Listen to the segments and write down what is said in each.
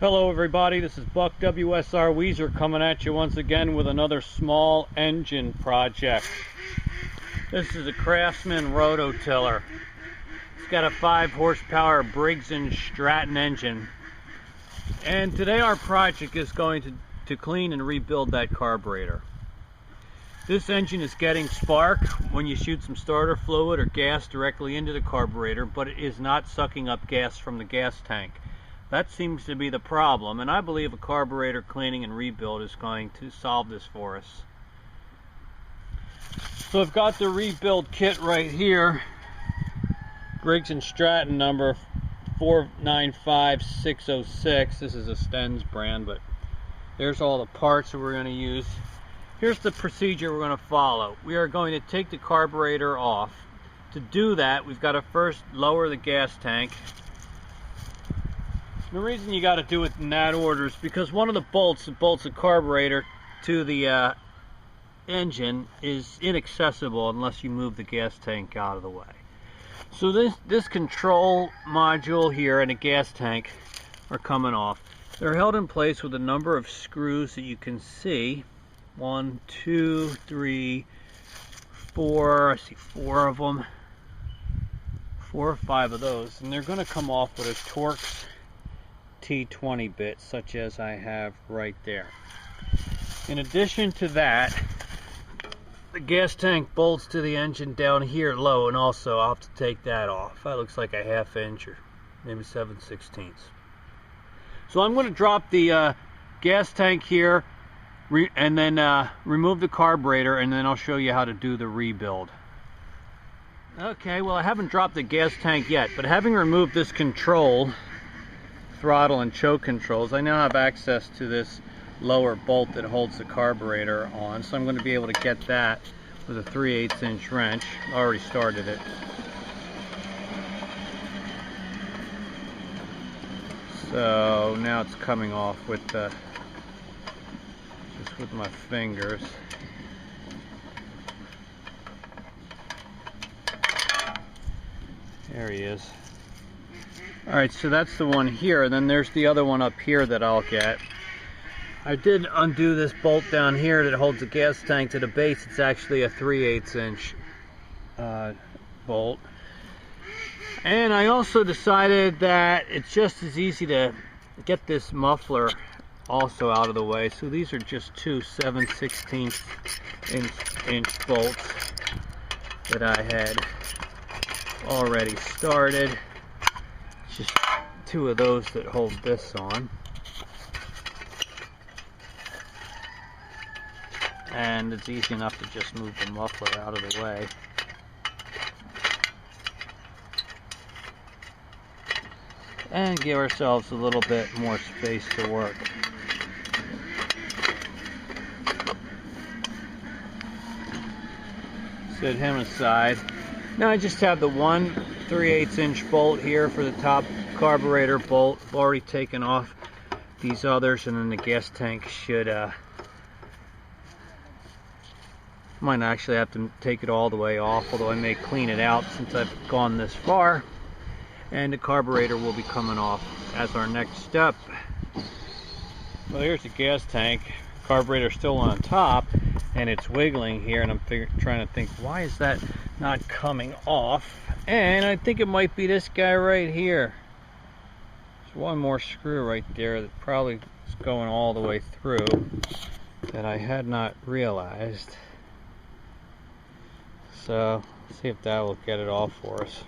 Hello everybody, this is Buck WSR Weezer coming at you once again with another small engine project. This is a Craftsman rototiller. It's got a 5 horsepower Briggs Stratton engine. And today our project is going to clean and rebuild that carburetor. This engine is getting spark when you shoot some starter fluid or gas directly into the carburetor, but it is not sucking up gas from the gas tank. That seems to be the problem, and I believe a carburetor cleaning and rebuild is going to solve this for us. So I've got the rebuild kit right here, Briggs Stratton number 495606. This is a Sten's brand, but there's all the parts that we're going to use. Here's the procedure we're going to follow. We are going to take the carburetor off. To do that, we've got to first lower the gas tank. The reason you got to do it in that order is because one of the bolts that bolts the carburetor to the engine is inaccessible unless you move the gas tank out of the way. So this control module here and a gas tank are coming off. They're held in place with a number of screws that you can see. 1, 2, 3, 4. I see 4 of them. 4 or 5 of those, and they're going to come off with a Torx T20 bit, such as I have right there. In addition to that, the gas tank bolts to the engine down here low, and also I'll have to take that off. That looks like a 1/2 inch or maybe 7/16. So I'm going to drop the gas tank here and then remove the carburetor, and then I'll show you how to do the rebuild. Okay, well, I haven't dropped the gas tank yet, but having removed this control, throttle and choke controls, I now have access to this lower bolt that holds the carburetor on, so I'm going to be able to get that with a 3/8 inch wrench. I already started it. So now it's coming off with just with my fingers. There he is. Alright, so that's the one here, and then there's the other one up here that I'll get. I did undo this bolt down here that holds the gas tank to the base. It's actually a 3/8 inch bolt. And I also decided that it's just as easy to get this muffler also out of the way. So these are just 2 7/16 inch bolts that I had already started. Just 2 of those that hold this on, and it's easy enough to just move the muffler out of the way. And give ourselves a little bit more space to work. Set him aside. Now I just have the one 3/8 inch bolt here for the top carburetor bolt. I've already taken off these others, and then the gas tank should might actually have to take it all the way off, although I may clean it out since I've gone this far. And the carburetor will be coming off as our next step. Well, here's the gas tank. Carburetor still on top, and it's wiggling here, and I'm trying to think, why is that not coming off? And I think it might be this guy right here. There's one more screw right there that probably is going all the way through that I had not realized. So let's see if that will get it off for us.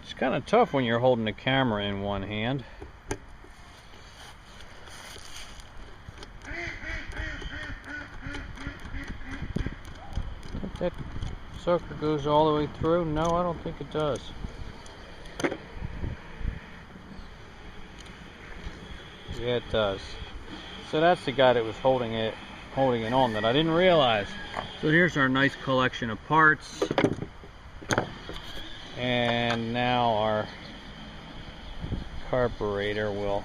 It's kind of tough when you're holding the camera in one hand. That sucker goes all the way through? No, I don't think it does. Yeah, it does. So that's the guy that was holding it on that I didn't realize. So here's our nice collection of parts. And now our carburetor will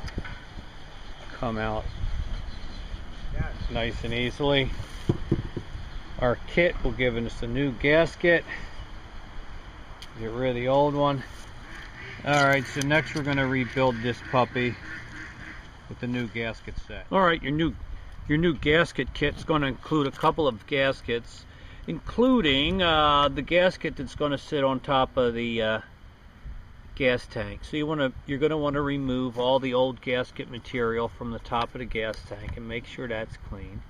come out nice and easily. Our kit will give us a new gasket. Get rid of the old one. Alright, so next we're going to rebuild this puppy with the new gasket set. Alright, your new gasket kit's going to include a couple of gaskets, including the gasket that's going to sit on top of the gas tank. So you're going to want to remove all the old gasket material from the top of the gas tank and make sure that's clean.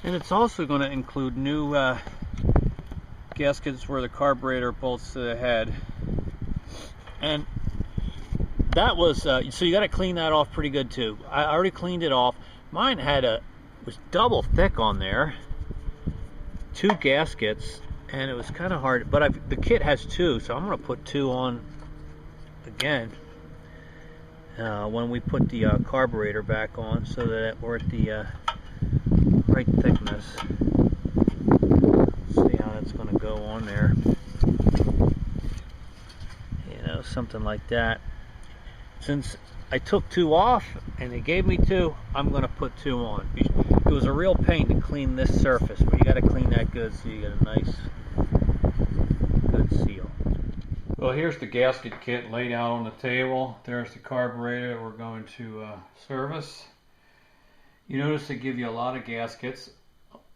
And it's also going to include new gaskets where the carburetor bolts to the head. And that was so you got to clean that off pretty good too. I already cleaned it off. Mine was double thick on there, 2 gaskets, and it was kind of hard. But the kit has 2, so I'm going to put 2 on again when we put the carburetor back on, so that we're at the right thickness. Let's see how that's going to go on there. Something like that. Since I took 2 off and they gave me 2, I'm going to put 2 on. It was a real pain to clean this surface, but you got to clean that good so you get a nice, good seal. Well, here's the gasket kit laid out on the table. There's the carburetor that we're going to service. You notice they give you a lot of gaskets,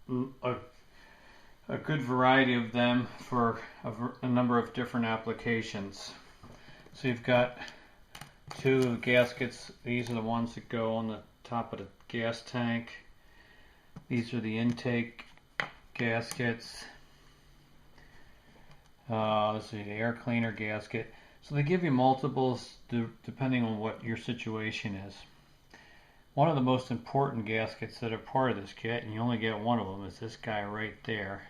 a good variety of them for a number of different applications. So you've got 2 gaskets. These are the ones that go on the top of the gas tank. These are the intake gaskets. This is the air cleaner gasket. So they give you multiples depending on what your situation is. One of the most important gaskets that are part of this kit, and you only get one of them, is this guy right there.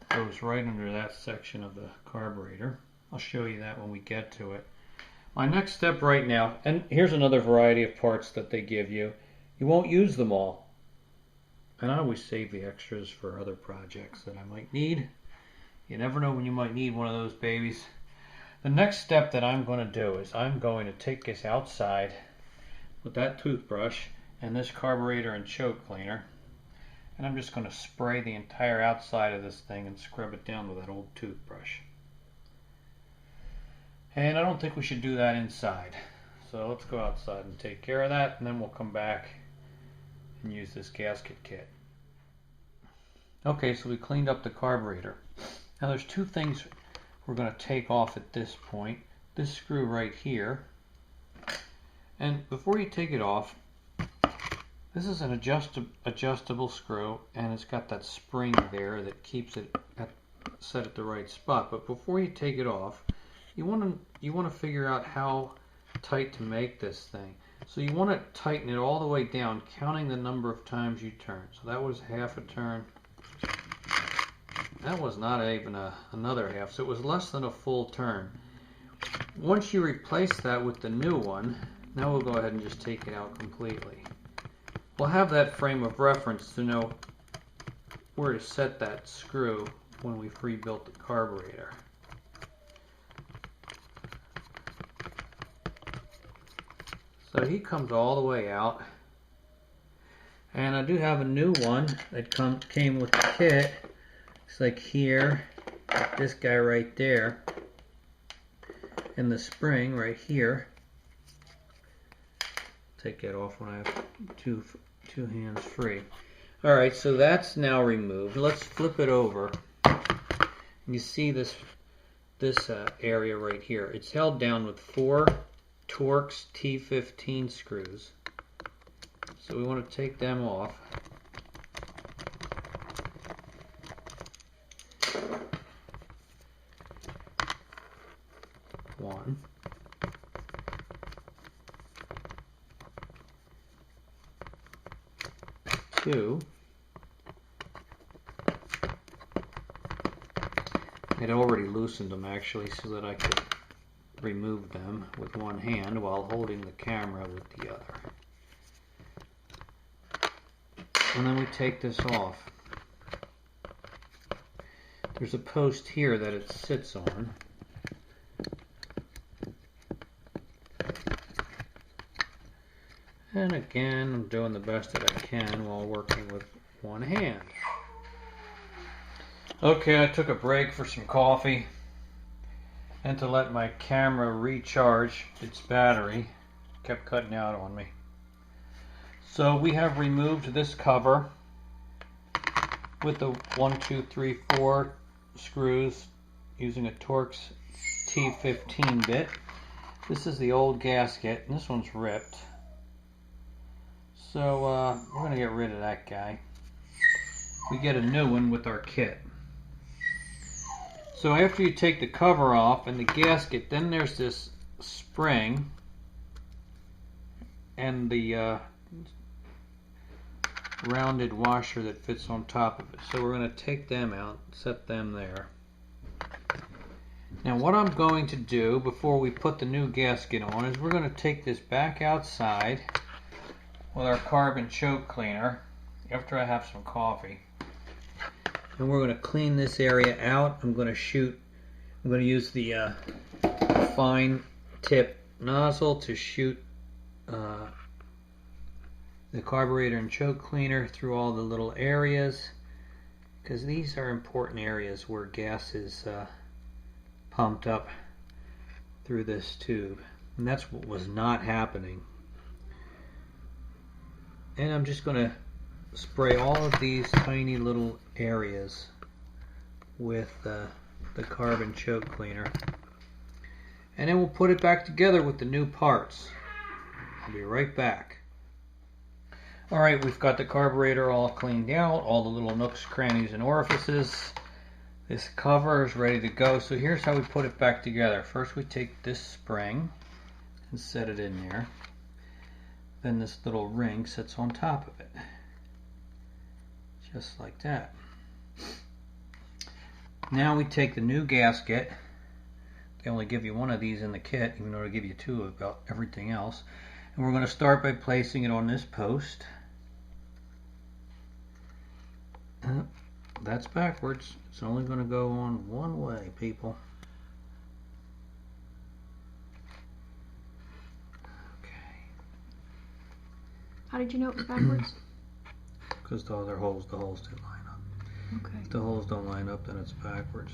It goes right under that section of the carburetor. I'll show you that when we get to it. My next step right now, and here's another variety of parts that they give you. You won't use them all. And I always save the extras for other projects that I might need. You never know when you might need one of those babies. The next step that I'm going to do is I'm going to take this outside with that toothbrush and this carburetor and choke cleaner. And I'm just going to spray the entire outside of this thing and scrub it down with that old toothbrush. And I don't think we should do that inside. So let's go outside and take care of that, and then we'll come back and use this gasket kit. Okay, so we cleaned up the carburetor. Now there's 2 things we're going to take off at this point. This screw right here. And before you take it off, this is an adjustable screw, and it's got that spring there that keeps it set at the right spot. But before you take it off, you want to figure out how tight to make this thing. So you want to tighten it all the way down, counting the number of times you turn. So that was half a turn. That was not even another half, so it was less than a full turn. Once you replace that with the new one, now we'll go ahead and just take it out completely. We'll have that frame of reference to know where to set that screw when we've rebuilt the carburetor. So he comes all the way out, and I do have a new one that came with the kit. It's like here, like this guy right there, and the spring right here. Take that off when I have two hands free. All right, so that's now removed. Let's flip it over. You see this area right here. It's held down with 4 Torx T15 screws. So we want to take them off. One. Two. I'd already loosened them actually so that I could remove them with one hand while holding the camera with the other. And then we take this off. There's a post here that it sits on. And again, I'm doing the best that I can while working with one hand. Okay, I took a break for some coffee. and to let my camera recharge its battery. Kept cutting out on me. So we have removed this cover with the 1, 2, 3, 4 screws using a Torx T15 bit. This is the old gasket, and this one's ripped. So we're going to get rid of that guy. We get a new one with our kit. So after you take the cover off and the gasket, then there's this spring and the rounded washer that fits on top of it. So we're going to take them out, set them there. Now what I'm going to do before we put the new gasket on is we're going to take this back outside with our carbon choke cleaner after I have some coffee. And we're going to clean this area out. I'm going to use the fine tip nozzle to shoot the carburetor and choke cleaner through all the little areas, because these are important areas where gas is pumped up through this tube, and that's what was not happening. And I'm just going to spray all of these tiny little areas with the carbon choke cleaner, and then we'll put it back together with the new parts. I'll be right back. Alright, we've got the carburetor all cleaned out, all the little nooks, crannies, and orifices. This cover is ready to go. So here's how we put it back together. First we take this spring and set it in there. Then this little ring sits on top of it. Just like that. Now we take the new gasket. They only give you one of these in the kit, even though they give you two of about everything else. And we're going to start by placing it on this post. That's backwards. It's only going to go on one way, people. Okay. How did you know it was backwards? Because the other holes didn't line up. Okay. If the holes don't line up, then it's backwards.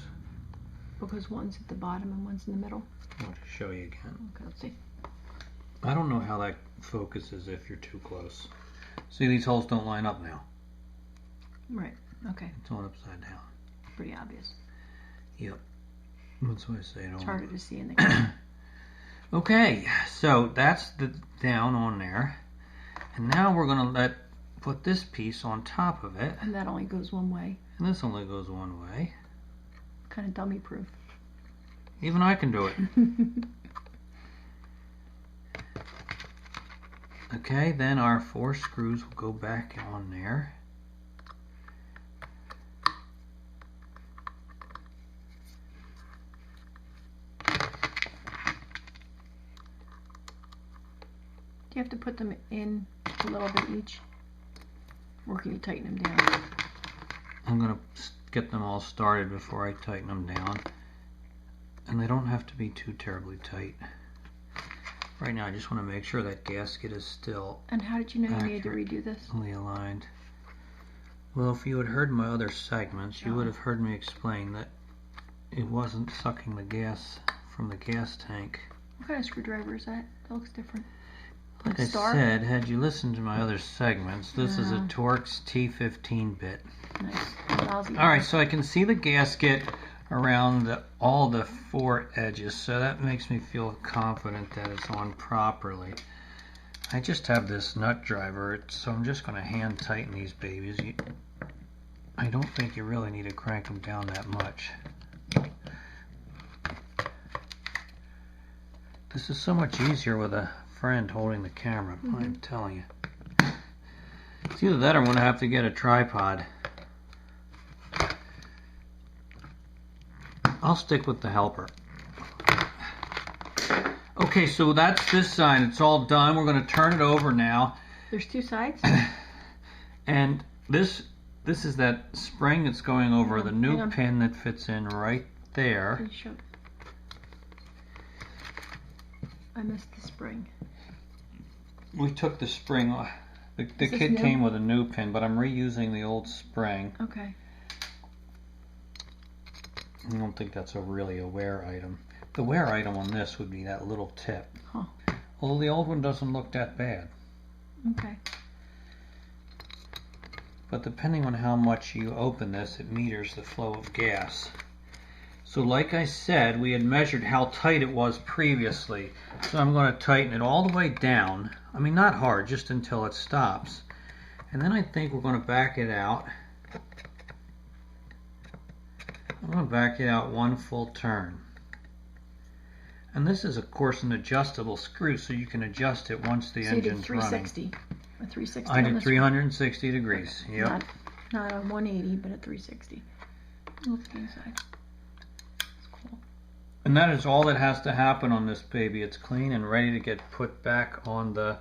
Because one's at the bottom and one's in the middle? I'll just show you again. Okay, let's see. I don't know how that focuses if you're too close. See, these holes don't line up now. Right, okay. It's on upside down. Pretty obvious. Yep. That's why I say it. It's harder to see in the camera. Okay, so that's the down on there. And now we're going to put this piece on top of it. And that only goes one way. And this only goes one way. Kind of dummy proof. Even I can do it. Okay, then our 4 screws will go back on there. Do you have to put them in a little bit each? Or can you tighten them down? I'm going to get them all started before I tighten them down. And they don't have to be too terribly tight. Right now I just want to make sure that gasket is still And how did you know you needed to redo this? accurately aligned. Well, if you had heard my other segments, you would have heard me explain that it wasn't sucking the gas from the gas tank. What kind of screwdriver is that? That looks different. Like I said, had you listened to my other segments, this is a Torx T15 bit. Nice. Lousy. Alright, so I can see the gasket around all the 4 edges, so that makes me feel confident that it's on properly. I just have this nut driver, so I'm just going to hand tighten these babies. I don't think you really need to crank them down that much. This is so much easier with a friend holding the camera, I'm telling you. It's either that or I'm going to have to get a tripod. I'll stick with the helper. Okay, so that's this side. It's all done. We're going to turn it over now. There's 2 sides? And this is that spring that's going over the new pin that fits in right there. I missed the spring. We took the spring off. The kit came with a new pin, but I'm reusing the old spring. Okay. I don't think that's really a wear item. The wear item on this would be that little tip. Huh. Although the old one doesn't look that bad. Okay. But depending on how much you open this, it meters the flow of gas. So like I said, we had measured how tight it was previously. So I'm going to tighten it all the way down. I mean, not hard, just until it stops. And then I think we're going to back it out. I'm going to back it out one full turn. And this is, of course, an adjustable screw, so you can adjust it once the engine's running. So you did 360. A 360 I on did this 360 degrees. Yep. Not a 180, but a 360. Let's get inside. It's cool. And that is all that has to happen on this baby. It's clean and ready to get put back on the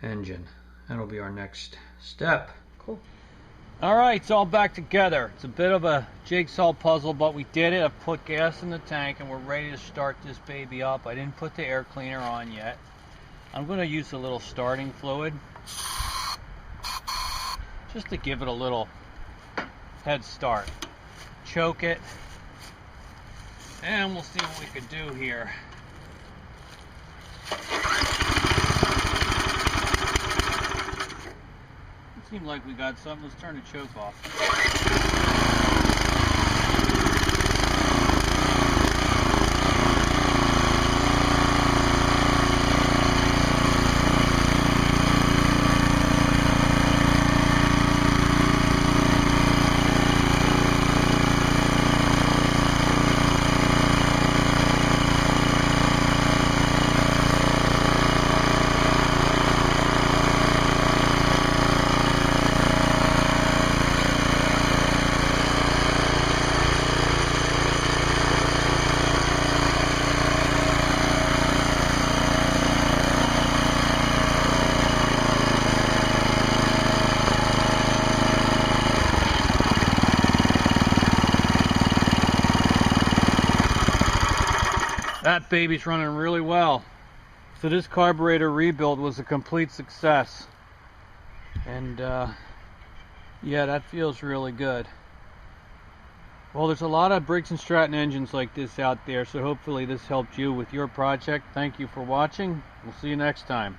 engine. That'll be our next step. Cool. All right, it's all back together. It's a bit of a jigsaw puzzle, but we did it. I've put gas in the tank and we're ready to start this baby up. I didn't put the air cleaner on yet. I'm going to use a little starting fluid just to give it a little head start. Choke it, and we'll see what we can do here. It seemed like we got something. Let's turn the choke off. That baby's running really well. So this carburetor rebuild was a complete success. And yeah, that feels really good. Well, there's a lot of Briggs & Stratton engines like this out there, so hopefully this helped you with your project. Thank you for watching. We'll see you next time.